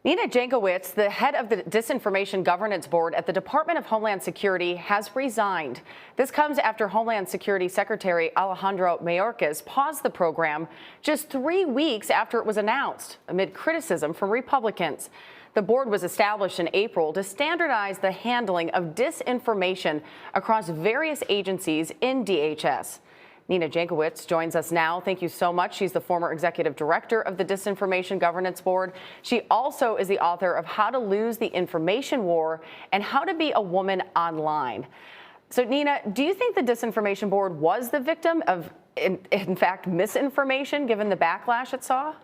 Nina Jankowicz, the head of the Disinformation Governance Board at the Department of Homeland Security, has resigned. This comes after Homeland Security Secretary Alejandro Mayorkas paused the program just 3 weeks after it was announced, amid criticism from Republicans. The board was established in April to standardize the handling of disinformation across various agencies in DHS. Nina Jankowicz joins us now. Thank you so much. She's the former executive director of the Disinformation Governance Board. She also is the author of How to Lose the Information War and How to Be a Woman Online. So, Nina, do you think the Disinformation Board was the victim of, in fact, misinformation, given the backlash it saw?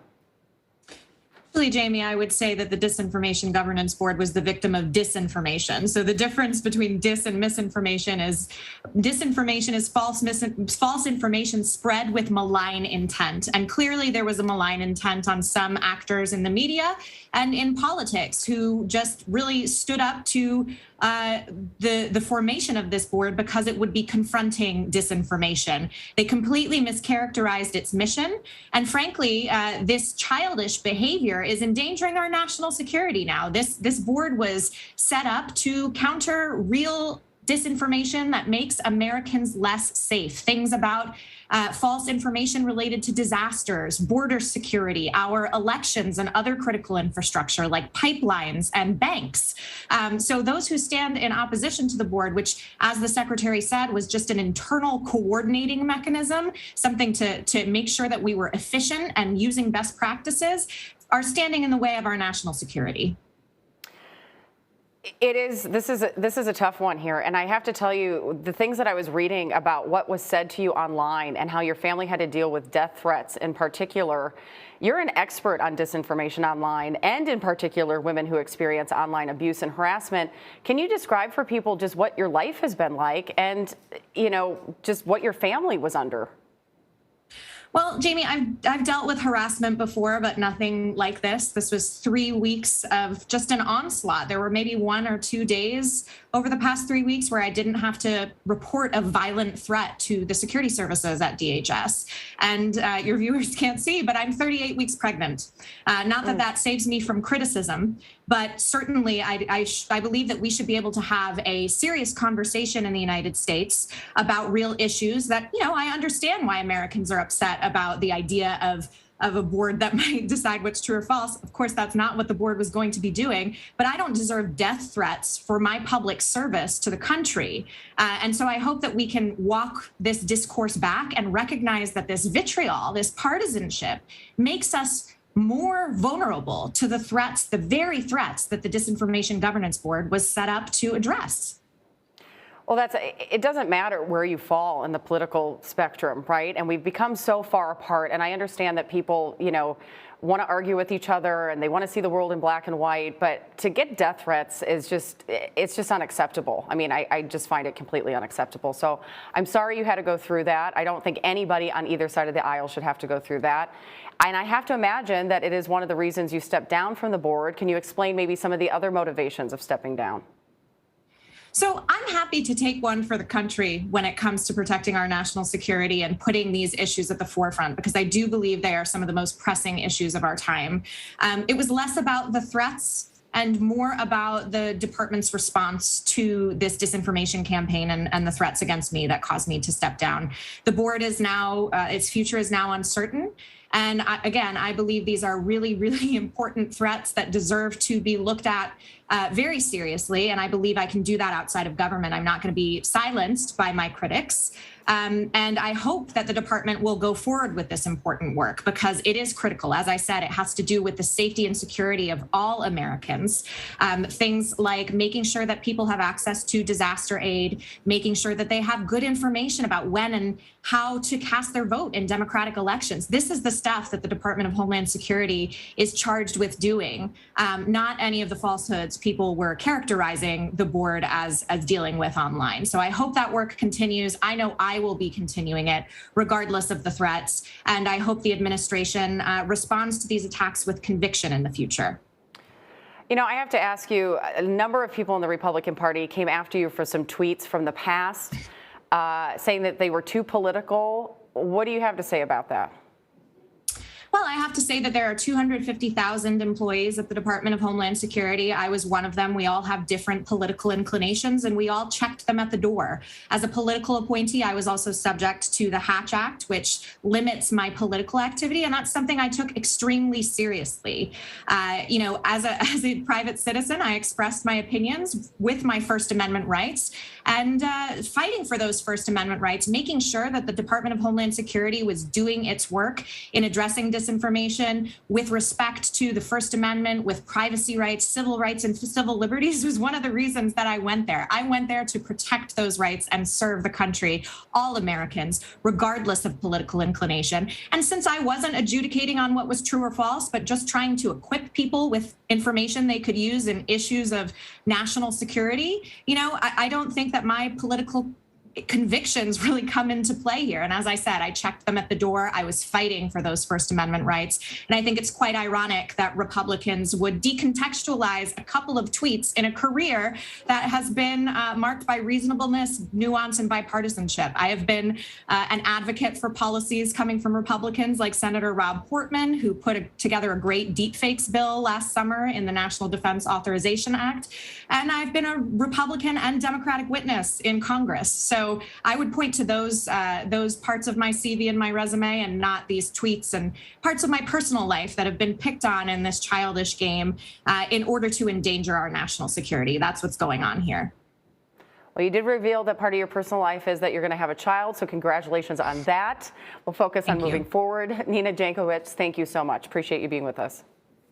Actually, Jamie, I would say that the Disinformation Governance Board was the victim of disinformation. So the difference between dis and misinformation is disinformation is false information spread with malign intent. And clearly there was a malign intent on some actors in the media and in politics who just really stood up to the formation of this board because it would be confronting disinformation. They completely mischaracterized its mission. And frankly, this childish behavior is endangering our national security now. This board was set up to counter real disinformation that makes Americans less safe. Things about false information related to disasters, border security, our elections, and other critical infrastructure like pipelines and banks. So those who stand in opposition to the board, which, as the secretary said, was just an internal coordinating mechanism, something to make sure that we were efficient and using best practices, are standing in the way of our national security. This is a tough one here, and I have to tell you, the things that I was reading about what was said to you online and how your family had to deal with death threats in particular. You're an expert on disinformation online, and in particular women who experience online abuse and harassment. Can you describe for people just what your life has been like and, just what your family was under? Well, Jamie, I've dealt with harassment before, but nothing like this. This was 3 weeks of just an onslaught. There were maybe 1 or 2 days over the past 3 weeks where I didn't have to report a violent threat to the security services at DHS. And your viewers can't see, but I'm 38 weeks pregnant. Not that that saves me from criticism, but certainly I believe that we should be able to have a serious conversation in the United States about real issues that, I understand why Americans are upset about the idea of a board that might decide what's true or false. Of course, that's not what the board was going to be doing, but I don't deserve death threats for my public service to the country. And so I hope that we can walk this discourse back and recognize that this vitriol, this partisanship, makes us more vulnerable to the threats, the very threats that the Disinformation Governance Board was set up to address. Well, it doesn't matter where you fall in the political spectrum, right? And we've become so far apart. And I understand that people, want to argue with each other and they want to see the world in black and white. But to get death threats is it's just unacceptable. I mean, I just find it completely unacceptable. So I'm sorry you had to go through that. I don't think anybody on either side of the aisle should have to go through that. And I have to imagine that it is one of the reasons you stepped down from the board. Can you explain maybe some of the other motivations of stepping down? So I'm happy to take one for the country when it comes to protecting our national security and putting these issues at the forefront, because I do believe they are some of the most pressing issues of our time. It was less about the threats and more about the department's response to this disinformation campaign and the threats against me that caused me to step down. The board is now, its future is now uncertain. And again, I believe these are really, really important threats that deserve to be looked at very seriously. And I believe I can do that outside of government. I'm not going to be silenced by my critics. And I hope that the department will go forward with this important work because it is critical. As I said, it has to do with the safety and security of all Americans. Things like making sure that people have access to disaster aid, making sure that they have good information about when and how to cast their vote in democratic elections. This is the stuff that the Department of Homeland Security is charged with doing, not any of the falsehoods people were characterizing the board as dealing with online. So I hope that work continues. I know I will be continuing it regardless of the threats. And I hope the administration responds to these attacks with conviction in the future. I have to ask you, a number of people in the Republican Party came after you for some tweets from the past saying that they were too political. What do you have to say about that? Well, I have to say that there are 250,000 employees at the Department of Homeland Security. I was one of them. We all have different political inclinations, and we all checked them at the door. As a political appointee, I was also subject to the Hatch Act, which limits my political activity, and that's something I took extremely seriously. As a private citizen, I expressed my opinions with my First Amendment rights, and fighting for those First Amendment rights, making sure that the Department of Homeland Security was doing its work in addressing disinformation with respect to the First Amendment, with privacy rights, and civil liberties was one of the reasons that I went there. I went there to protect those rights and serve the country, all Americans, regardless of political inclination. And since I wasn't adjudicating on what was true or false, but just trying to equip people with information they could use in issues of national security, I don't think that my political convictions really come into play here. And as I said, I checked them at the door. I was fighting for those First Amendment rights. And I think it's quite ironic that Republicans would decontextualize a couple of tweets in a career that has been marked by reasonableness, nuance, and bipartisanship. I have been an advocate for policies coming from Republicans like Senator Rob Portman, who put together a great deepfakes bill last summer in the National Defense Authorization Act. And I've been a Republican and Democratic witness in Congress. So I would point to those parts of my CV and my resume, and not these tweets and parts of my personal life that have been picked on in this childish game in order to endanger our national security. That's what's going on here. Well, you did reveal that part of your personal life is that you're going to have a child, so congratulations on that. We'll focus on moving forward. Nina Jankowicz, thank you so much. Appreciate you being with us.